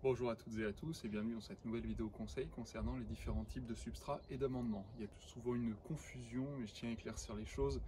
Bonjour à toutes et à tous et bienvenue dans cette nouvelle vidéo conseil concernant les différents types de substrats et d'amendements. Il y a souvent une confusion et je tiens à éclaircir les choses.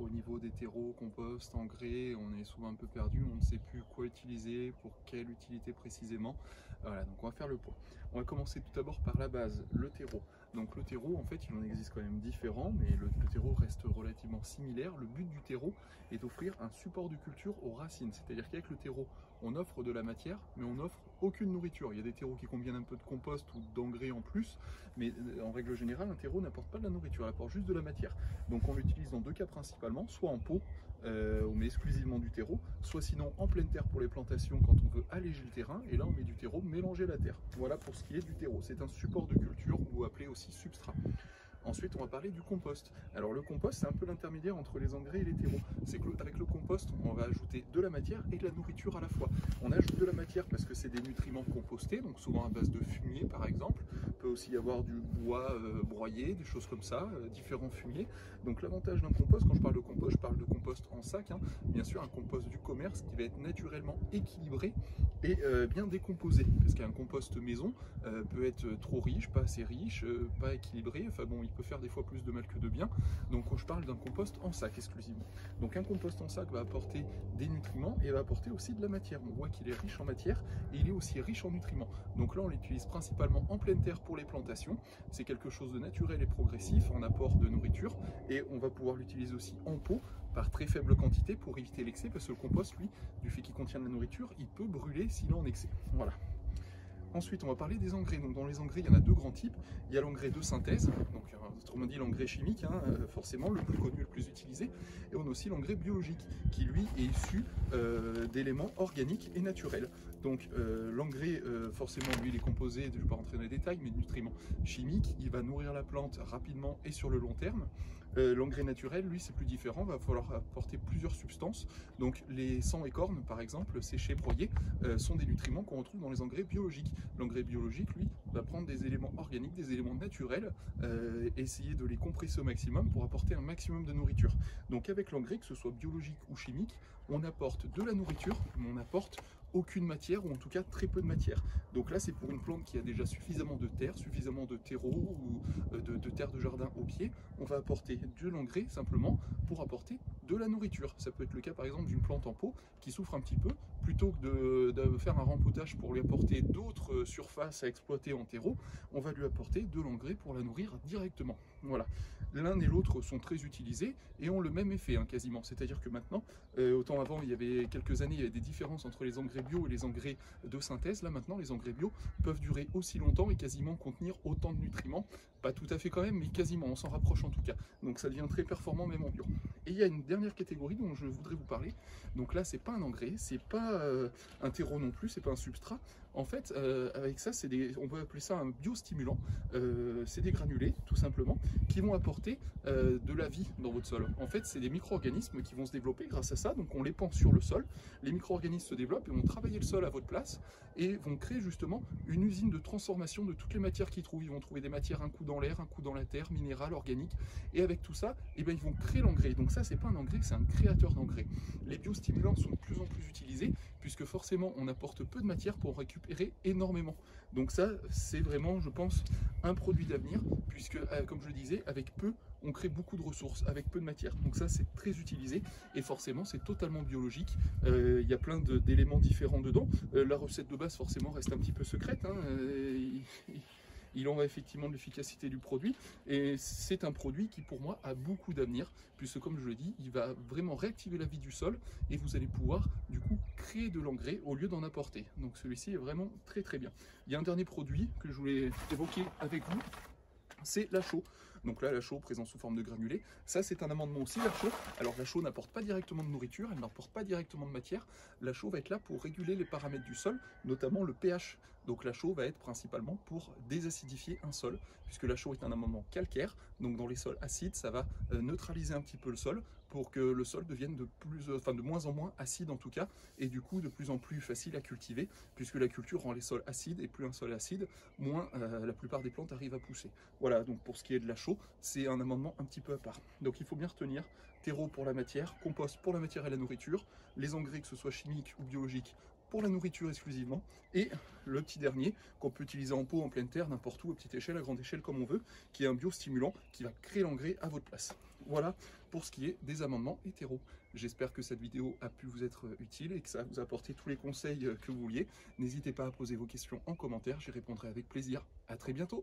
Au niveau des terreaux, compost, engrais, on est souvent un peu perdu, on ne sait plus quoi utiliser, pour quelle utilité précisément. Voilà, donc on va faire le point. On va commencer tout d'abord par la base, le terreau. Donc le terreau, en fait, il en existe quand même différents, mais le terreau reste relativement similaire. Le but du terreau est d'offrir un support de culture aux racines, c'est-à-dire qu'avec le terreau, on offre de la matière, mais on n'offre aucune nourriture. Il y a des terreaux qui contiennent un peu de compost ou d'engrais en plus, mais en règle générale, un terreau n'apporte pas de la nourriture, il apporte juste de la matière. Donc on l'utilise dans deux cas principalement, soit en pot, on met exclusivement du terreau, soit sinon en pleine terre pour les plantations quand on veut alléger le terrain, et là on met du terreau mélangé à la terre. Voilà pour ce qui est du terreau. C'est un support de culture, ou appelé aussi substrat. Ensuite, on va parler du compost. Alors le compost, c'est un peu l'intermédiaire entre les engrais et les terreaux. C'est qu'avec le compost, on va ajouter de la matière et de la nourriture à la fois. On ajoute de la matière parce que c'est des nutriments compostés, donc souvent à base de fumier par exemple. Il peut aussi y avoir du bois broyé, des choses comme ça, différents fumiers. Donc l'avantage d'un compost, quand je parle de compost en sac, hein, bien sûr un compost du commerce qui va être naturellement équilibré et bien décomposé. Parce qu'un compost maison peut être trop riche, pas assez riche, pas équilibré, enfin bon, il peut faire des fois plus de mal que de bien. Donc je parle d'un compost en sac exclusivement. Donc un compost en sac va apporter des nutriments et va apporter aussi de la matière. On voit qu'il est riche en matière et il est aussi riche en nutriments. Donc là on l'utilise principalement en pleine terre pour les plantations. C'est quelque chose de naturel et progressif en apport de nourriture et on va pouvoir l'utiliser aussi en pot par très faible quantité pour éviter l'excès parce que le compost, lui, du fait qu'il contient de la nourriture, il peut brûler s'il est en excès. Voilà. Ensuite, on va parler des engrais. Donc, dans les engrais, il y en a deux grands types. Il y a l'engrais de synthèse, donc autrement dit l'engrais chimique, hein, forcément le plus connu, le plus utilisé. Et on a aussi l'engrais biologique, qui lui est issu d'éléments organiques et naturels. Donc l'engrais, forcément, lui, il est composé, je ne vais pas rentrer dans les détails, mais de nutriments chimiques. Il va nourrir la plante rapidement et sur le long terme. L'engrais naturel, lui, c'est plus différent, va falloir apporter plusieurs substances. Donc les sangs et cornes, par exemple, séchés, broyés, sont des nutriments qu'on retrouve dans les engrais biologiques. L'engrais biologique, lui, va prendre des éléments organiques, des éléments naturels, essayer de les compresser au maximum pour apporter un maximum de nourriture. Donc avec l'engrais, que ce soit biologique ou chimique, on apporte de la nourriture, mais on apporte aucune matière, ou en tout cas très peu de matière. Donc là, c'est pour une plante qui a déjà suffisamment de terre, suffisamment de terreau ou de terre de jardin au pied. On va apporter de l'engrais simplement pour apporter de la nourriture. Ça peut être le cas par exemple d'une plante en pot qui souffre un petit peu, plutôt que de faire un rempotage pour lui apporter d'autres surfaces à exploiter en terreau, on va lui apporter de l'engrais pour la nourrir directement. Voilà. L'un et l'autre sont très utilisés et ont le même effet hein, quasiment. C'est-à-dire que maintenant, autant avant il y avait quelques années, il y avait des différences entre les engrais bio et les engrais de synthèse. Là maintenant, les engrais bio peuvent durer aussi longtemps et quasiment contenir autant de nutriments. Pas tout à fait quand même, mais quasiment, on s'en rapproche en tout cas. Donc ça devient très performant même en bio. Et il y a une dernière catégorie dont je voudrais vous parler. Donc là, c'est pas un engrais, c'est pas un terreau non plus, c'est pas un substrat. En fait, avec ça, on peut appeler ça un biostimulant. C'est des granulés, tout simplement, qui vont apporter de la vie dans votre sol. En fait, c'est des micro-organismes qui vont se développer grâce à ça. Donc on les pend sur le sol, les micro-organismes se développent et vont travailler le sol à votre place et vont créer justement une usine de transformation de toutes les matières qu'ils trouvent. Ils vont trouver des matières un coup dans l'air, un coup dans la terre, minérales, organiques. Et avec tout ça, eh ben, ils vont créer l'engrais. Donc ça, c'est pas un engrais, c'est un créateur d'engrais. Les biostimulants sont de plus en plus utilisés puisque forcément, on apporte peu de matière pour récupérer énormément. Donc ça, c'est vraiment, je pense, un produit d'avenir puisque, comme je le disais, avec peu, on crée beaucoup de ressources avec peu de matière. Donc ça, c'est très utilisé et forcément, c'est totalement biologique. Il y a plein d'éléments différents dedans. La recette de base, forcément, reste un petit peu secrète. Hein. Il en va effectivement de l'efficacité du produit et c'est un produit qui pour moi a beaucoup d'avenir puisque comme je le dis, il va vraiment réactiver la vie du sol et vous allez pouvoir du coup créer de l'engrais au lieu d'en apporter. Donc celui-ci est vraiment très très bien. Il y a un dernier produit que je voulais évoquer avec vous, c'est la chaux. Donc là, la chaux présente sous forme de granulés. Ça, c'est un amendement aussi, la chaux. Alors la chaux n'apporte pas directement de nourriture, elle n'apporte pas directement de matière. La chaux va être là pour réguler les paramètres du sol, notamment le pH. Donc la chaux va être principalement pour désacidifier un sol, puisque la chaux est un amendement calcaire. Donc dans les sols acides, ça va neutraliser un petit peu le sol pour que le sol devienne de moins en moins acide en tout cas, et du coup de plus en plus facile à cultiver, puisque la culture rend les sols acides, et plus un sol acide, moins la plupart des plantes arrivent à pousser. Voilà, donc pour ce qui est de la chaux, c'est un amendement un petit peu à part. Donc il faut bien retenir, terreau pour la matière, compost pour la matière et la nourriture, les engrais que ce soit chimiques ou biologiques pour la nourriture exclusivement. Et le petit dernier qu'on peut utiliser en pot, en pleine terre, n'importe où, à petite échelle, à grande échelle, comme on veut, qui est un biostimulant qui va créer l'engrais à votre place. Voilà pour ce qui est des amendements hétéro. J'espère que cette vidéo a pu vous être utile et que ça vous a apporté tous les conseils que vous vouliez. N'hésitez pas à poser vos questions en commentaire, j'y répondrai avec plaisir. À très bientôt.